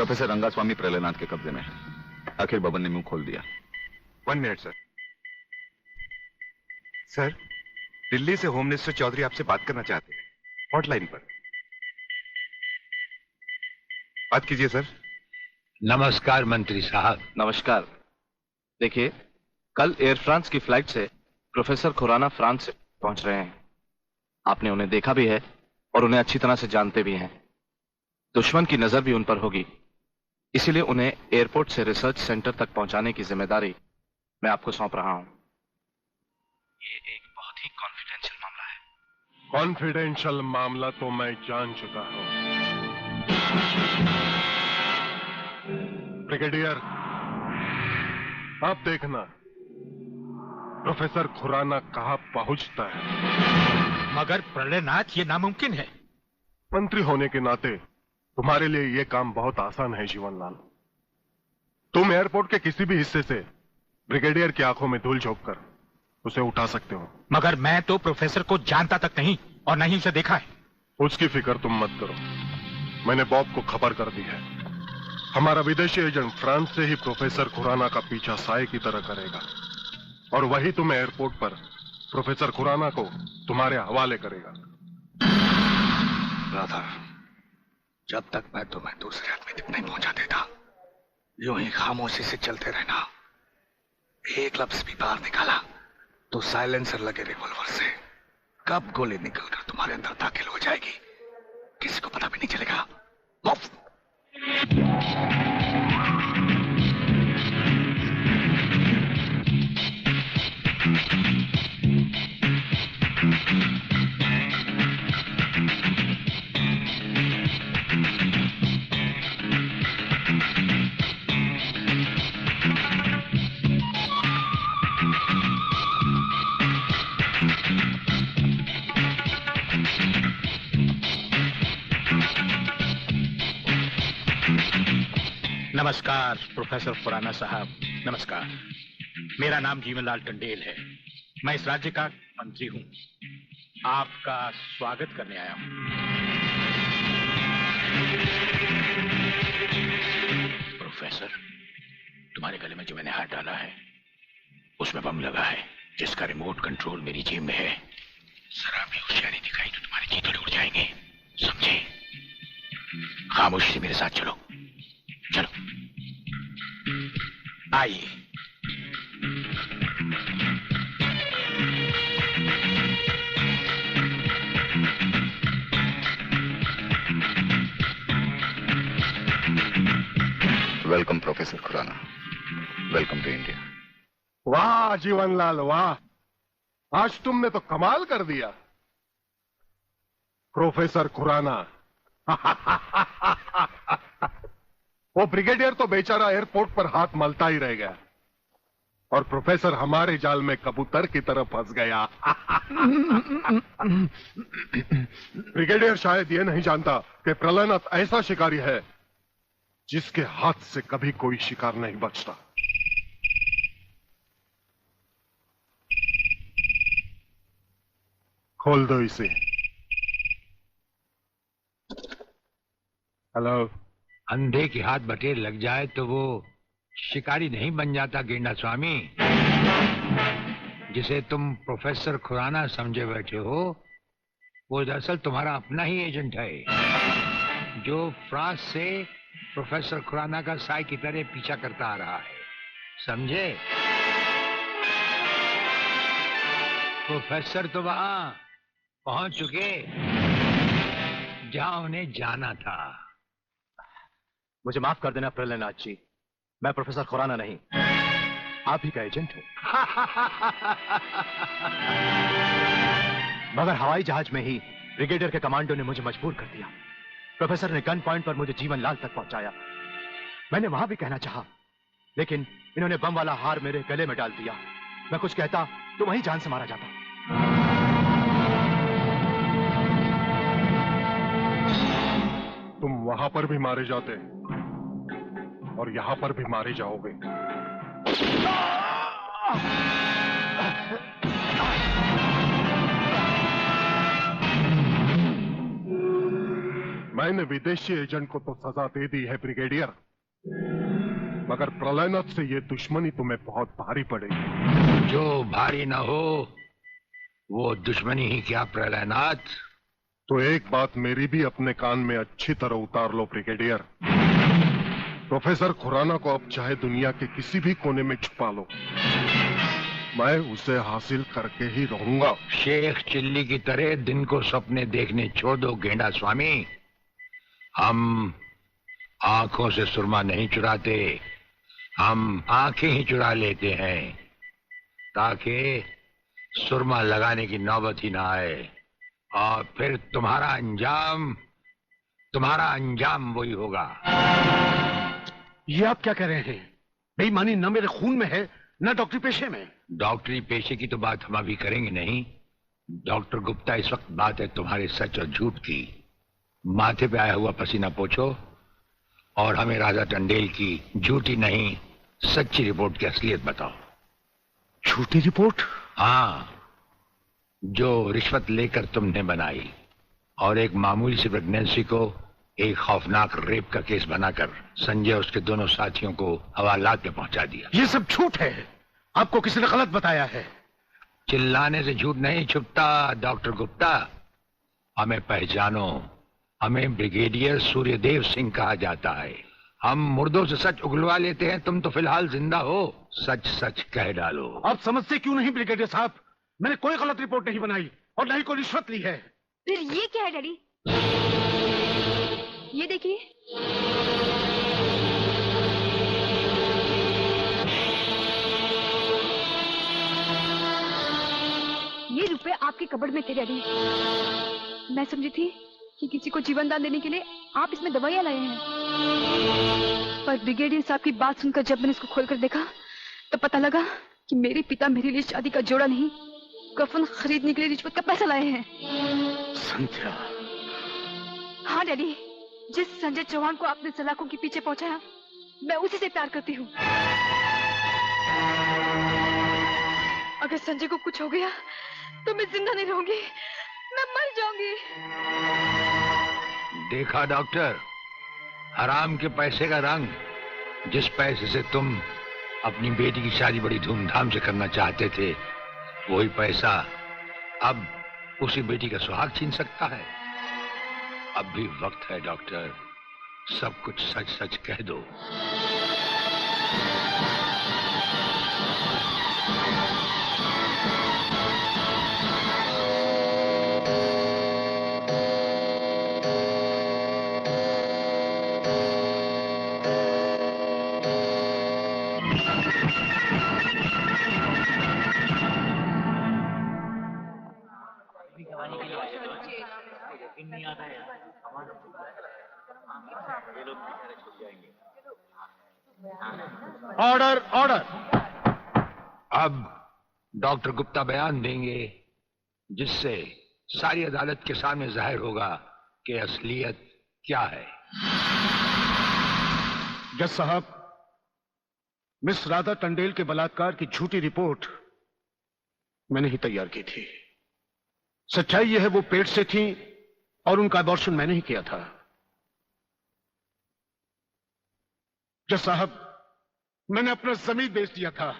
Professor Rangaswamy Pralaynath के कब्जे में है। आखिर बबन ने मुंह खोल दिया। 1 मिनट सर। सर, दिल्ली से होम मिनिस्टर चौधरी आपसे बात करना चाहते हैं, हॉटलाइन पर। बात कीजिए सर। नमस्कार मंत्री साहब। नमस्कार। देखिए, कल एयर फ्रांस की फ्लाइट से प्रोफेसर खुराना फ्रांस से पहुंच रहे हैं। आपने उन्हें देखा भी है और उन्हें अच्छी तरह से जानते भी हैं। दुश्मन की नजर भी उन पर होगी, इसीलिए उन्हें एयरपोर्ट से रिसर्च सेंटर तक पहुंचाने की जिम्मेदारी मैं आपको सौंप रहा हूं। ये एक बहुत ही कॉन्फिडेंशियल मामला है। कॉन्फिडेंशियल मामला तो मैं जान चुका हूं। ब्रिगेडियर, आप देखना प्रोफेसर खुराना कहां पहुंचता है। मगर प्रलयनाथ, ये नामुमकिन है। मंत्री होने के नाते तुम्हारे लिए यह काम बहुत आसान है जीवनलाल। तुम एयरपोर्ट के किसी भी हिस्से से ब्रिगेडियर की आंखों में धूल झोंक कर उसे उठा सकते हो। मगर मैं तो प्रोफेसर को जानता तक नहीं और नहीं उसे देखा है। उसकी फिक्र तुम मत करो, मैंने बॉब को खबर कर दी है। हमारा विदेशी एजेंट फ्रांस से ही प्रोफेसर खुराना का पीछा साए की तरह करेगा और वही तुम्हें एयरपोर्ट पर प्रोफेसर खुराना को तुम्हारे हवाले करेगा। राधा, जब तक मैं तुम्हें दूसरे आदमी तक नहीं पहुंचा देता, यूं ही खामोशी से चलते रहना। एक लफ्ज भी बाहर निकाला तो साइलेंसर लगे रिवॉल्वर से कब गोली निकलकर तुम्हारे अंदर दाखिल हो जाएगी किसी को पता भी नहीं चलेगा। नमस्कार प्रोफेसर खुराना साहब, नमस्कार। मेरा नाम जीवनलाल टंडेल है। मैं इस राज्य का मंत्री हूं। आपका स्वागत करने आया हूं। प्रोफेसर, तुम्हारे गले में जो मैंने हाथ डाला है उसमें बम लगा है जिसका रिमोट कंट्रोल मेरी जेब में है। जरा भी होशियारी दिखाई तो तुम्हारे चीथड़े उड़ जाएंगे, समझे? खामोशी से मेरे साथ चलो। चलो आइए। Welcome professor Khurana, welcome to India. वाह जीवनलाल वाह, आज तुमने तो कमाल कर दिया प्रोफेसर खुराना। वो ब्रिगेडियर तो बेचारा एयरपोर्ट पर हाथ मलता ही रह गया और प्रोफेसर हमारे जाल में कबूतर की तरह फंस गया। ब्रिगेडियर शायद ये नहीं जानता कि प्रलयनाथ ऐसा शिकारी है जिसके हाथ से कभी कोई शिकार नहीं बचता। खोल दो इसे। हेलो। अंधे के हाथ बटेर लग जाए तो वो शिकारी नहीं बन जाता गेंडा स्वामी। जिसे तुम प्रोफेसर खुराना समझे बैठे हो वो दरअसल तुम्हारा अपना ही एजेंट है जो फ्रांस से प्रोफेसर खुराना का साई की तरह पीछा करता आ रहा है, समझे? प्रोफेसर तो वहां पहुंच चुके जहां उन्हें जाना था। मुझे माफ कर देना प्रलयनाथ जी, मैं प्रोफेसर खुराना नहीं, आप ही का एजेंट हूं। मगर हवाई जहाज में ही ब्रिगेडियर के कमांडो ने मुझे मजबूर कर दिया। प्रोफेसर ने गन पॉइंट पर मुझे जीवनलाल तक पहुंचाया। मैंने वहां भी कहना चाहा, लेकिन इन्होंने बम वाला हार मेरे गले में डाल दिया। मैं कुछ कहता तो वहीं जान से मारा जाता। तुम वहां पर भी मारे जाते और यहां पर भी मारे जाओगे। मैंने विदेशी एजेंट को तो सजा दे दी है ब्रिगेडियर, मगर प्रलयनाथ से ये दुश्मनी तुम्हें बहुत भारी पड़ेगी। जो भारी ना हो वो दुश्मनी ही क्या प्रलयनाथ। तो एक बात मेरी भी अपने कान में अच्छी तरह उतार लो ब्रिगेडियर। प्रोफेसर खुराना को अब चाहे दुनिया के किसी भी कोने में छुपा लो, मैं उसे हासिल करके ही रहूंगा। शेख चिल्ली की तरह दिन को सपने देखने छोड़ दो गेंडा स्वामी। हम आंखों से सुरमा नहीं चुराते, हम आंखें ही चुरा लेते हैं ताकि सुरमा लगाने की नौबत ही ना आए, और फिर तुम्हारा अंजाम वही होगा। ये आप क्या कह रहे हैं? बेईमानी न मेरे खून में है न डॉक्टरी पेशे में। डॉक्टरी पेशे की तो बात हम अभी करेंगे नहीं। डॉक्टर गुप्ता, इस वक्त बात है तुम्हारे सच और झूठ की। माथे पे आया हुआ पसीना पोछो और हमें राजा टंडेल की झूठी नहीं सच्ची रिपोर्ट की असलियत बताओ। झूठी रिपोर्ट? हाँ, जो रिश्वत लेकर तुमने बनाई और एक मामूली सी प्रेगनेंसी को एक खौफनाक रेप का केस बनाकर संजय और उसके दोनों साथियों को हवालात में पहुंचा दिया। ये सब झूठ है, आपको किसी ने गलत बताया है। चिल्लाने से झूठ नहीं छुपता डॉक्टर गुप्ता। हमें पहचानो, हमें ब्रिगेडियर सूर्यदेव सिंह कहा जाता है। हम मुर्दों से सच उगलवा लेते हैं, तुम तो फिलहाल जिंदा हो। सच सच कह डालो। आप समझते क्यों नहीं ब्रिगेडियर साहब? मैंने कोई गलत रिपोर्ट नहीं बनाई और न ही कोई रिश्वत ली है। फिर ये क्या है डैडी? ये देखिए, ये रुपए आपके कबर्ड में थे डैडी। मैं समझी थी कि किसी को जीवन दान देने के लिए आप इसमें दवाइयां लाए हैं, पर ब्रिगेडियर साहब की बात सुनकर जब मैंने इसको खोलकर देखा तो पता लगा कि मेरे पिता मेरे लिए शादी का जोड़ा नहीं, कफन खरीदने के लिए रिश्वत का पैसा लाए हैं। संध्या। हाँ डैडी, जिस संजय चौहान को आपने सलाखों के पीछे पहुंचाया, मैं उसी से प्यार करती हूँ। अगर संजय को कुछ हो गया तो मैं जिंदा नहीं रहूंगी, मैं मर जाऊंगी। देखा डॉक्टर, हराम के पैसे का रंग। जिस पैसे से तुम अपनी बेटी की शादी बड़ी धूमधाम से करना चाहते थे, वही पैसा अब उसी बेटी का सुहाग छीन सकता है। अब भी वक्त है डॉक्टर, सब कुछ सच सच कह दो। Order order. अब डॉक्टर गुप्ता बयान देंगे जिससे सारी अदालत के सामने जाहिर होगा कि असलियत क्या है। जज साहब, मिस राधा टंडेल के बलात्कार की झूठी रिपोर्ट मैंने ही तैयार की थी। सच्चाई यह है वो पेट से थी और उनका अबॉर्शन मैंने ही किया था। जज साहब, मैंने अपना जमीन बेच दिया था।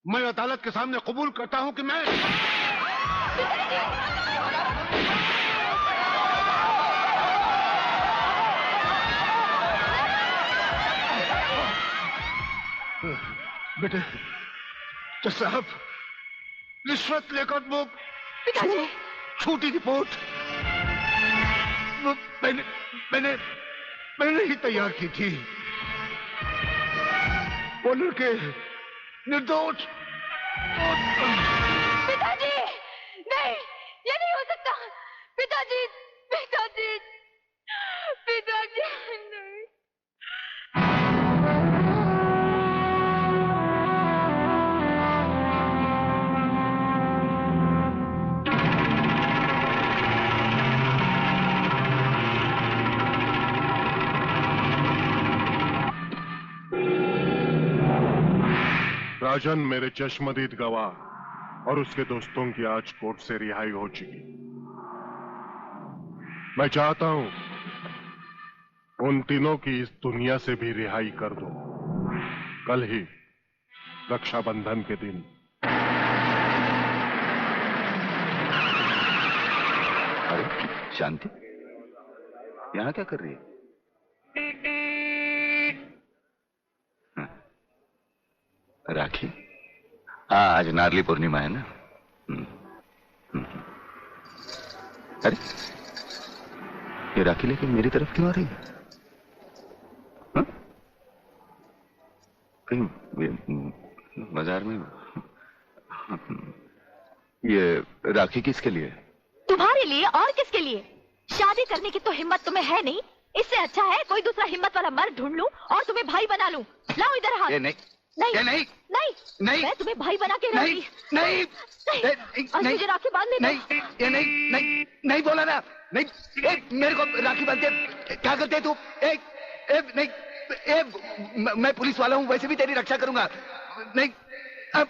मैं अदालत के सामने कबूल करता हूं कि मैं बेटे। जज साहब, रिश्वत लेकर वो पिताजी, झूठी रिपोर्ट वो मैंने ही तैयार की थी। वो लड़के निर्दोष। पिताजी, नहीं, ये नहीं हो सकता। पिताजी, पिताजी, पिताजी, नहीं। राजन, मेरे चश्मदीद गवाह और उसके दोस्तों की आज कोर्ट से रिहाई हो चुकी। मैं चाहता हूं उन तीनों की इस दुनिया से भी रिहाई कर दो। कल ही रक्षाबंधन के दिन। अरे शांति, यहाँ क्या कर रही है? राखी? हाँ, आज नारली पूर्णिमा है ना। अरे ये राखी लेके मेरी तरफ क्यों आ रही है? हाँ? कहीं बाजार में ये राखी किसके लिए? तुम्हारे लिए और किसके लिए? शादी करने की तो हिम्मत तुम्हें है नहीं। इससे अच्छा है कोई दूसरा हिम्मत वाला मर्द ढूंढ लूं और तुम्हें भाई बना लूं। लाओ इधर हाथ। नहीं नहीं नहीं नहीं नहीं, मैं तुम्हें भाई बना के रहूंगी। नहीं और मुझे राखी बांधने दो। नहीं, ये नहीं नहीं नहीं बोला ना। नहीं, मेरे को राखी बांधते क्या करते तू? नहीं, मैं पुलिस वाला हूँ, वैसे भी तेरी रक्षा करूंगा। नहीं अब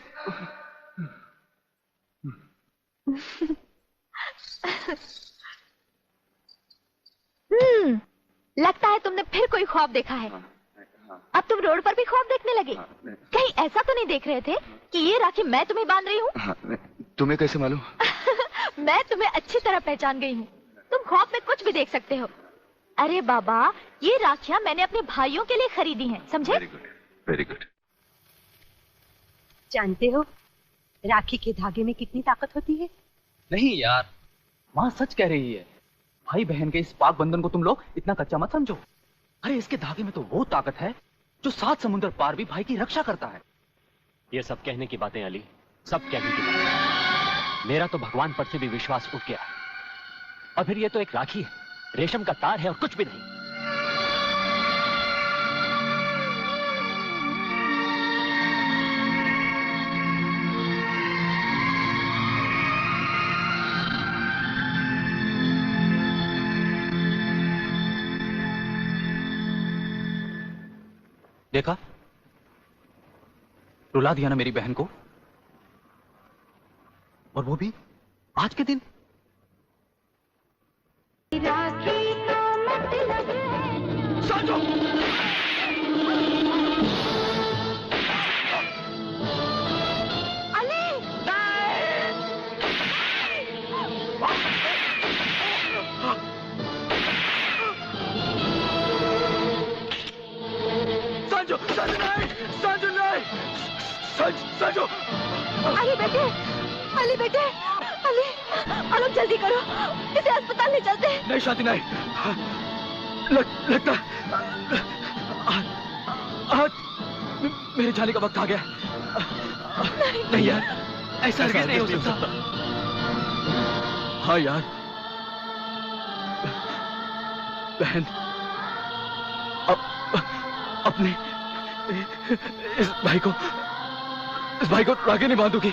लगता है तुमने फिर कोई ख्वाब देखा है। अब तुम रोड पर भी ख्वाब देखने लगे। कहीं ऐसा तो नहीं देख रहे थे कि ये राखी मैं तुम्हें बांध रही हूँ? तुम्हें कैसे मालूम? मैं तुम्हें अच्छी तरह पहचान गई हूँ। तुम ख्वाब में कुछ भी देख सकते हो। अरे बाबा, ये राखियाँ मैंने अपने भाइयों के लिए खरीदी हैं, समझे? Very good, very good. जानते हो राखी के धागे में कितनी ताकत होती है? नहीं यार, माँ सच कह रही है। भाई बहन के इस पाक बंधन को तुम लोग इतना कच्चा मत समझो। अरे इसके धागे में तो वो ताकत है जो 7 समुद्र पार भी भाई की रक्षा करता है। ये सब कहने की बातें अली, सब कहने की बातें। मेरा तो भगवान पर से भी विश्वास उठ गया। और फिर ये तो एक राखी है, रेशम का तार है और कुछ भी नहीं। देखा, रुला दिया ना मेरी बहन को, और वो भी आज के दिन। सोचो। अली संजू, संजू नहीं, संजू नहीं, संजू। अली बेटे, अली बेटे, अली, अलग जल्दी करो, इसे अस्पताल ले चलते हैं। नहीं शांति नहीं, लगता आज मेरे जाने का वक्त आ गया। नहीं यार, ऐसा हरगिज़ नहीं हो सकता। हाँ यार, बहन अपने इस भाई को राखी नहीं बांधूगी।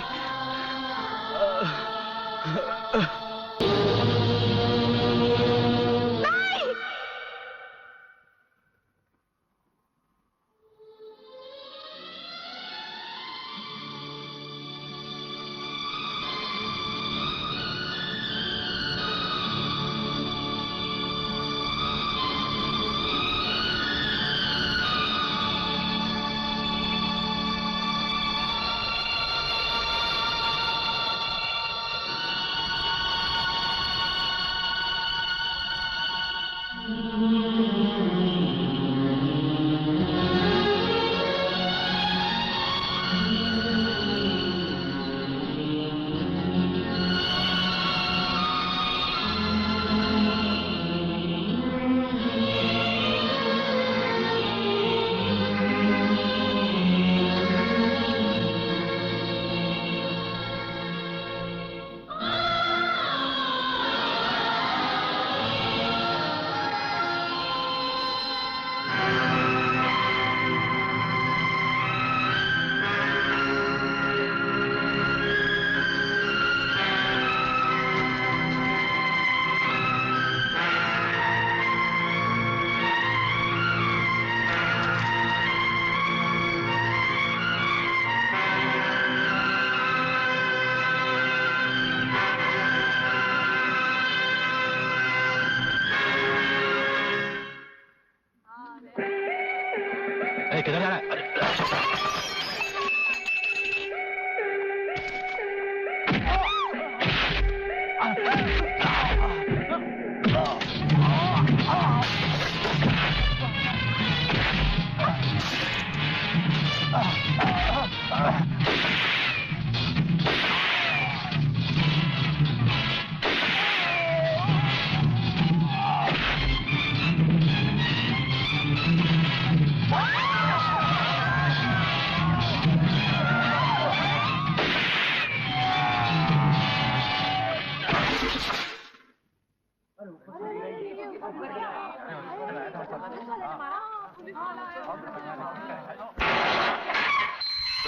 अरे किधर जा रहा है?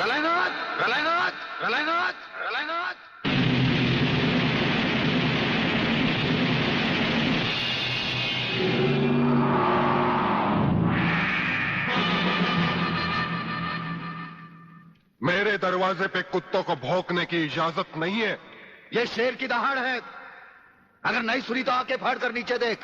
रलायनाथ, रलायनाथ, रलायनाथ, रलायनाथ। मेरे दरवाजे पे कुत्तों को भौंकने की इजाजत नहीं है। ये शेर की दहाड़ है। अगर नहीं सुनी तो आके फाड़ कर नीचे देख।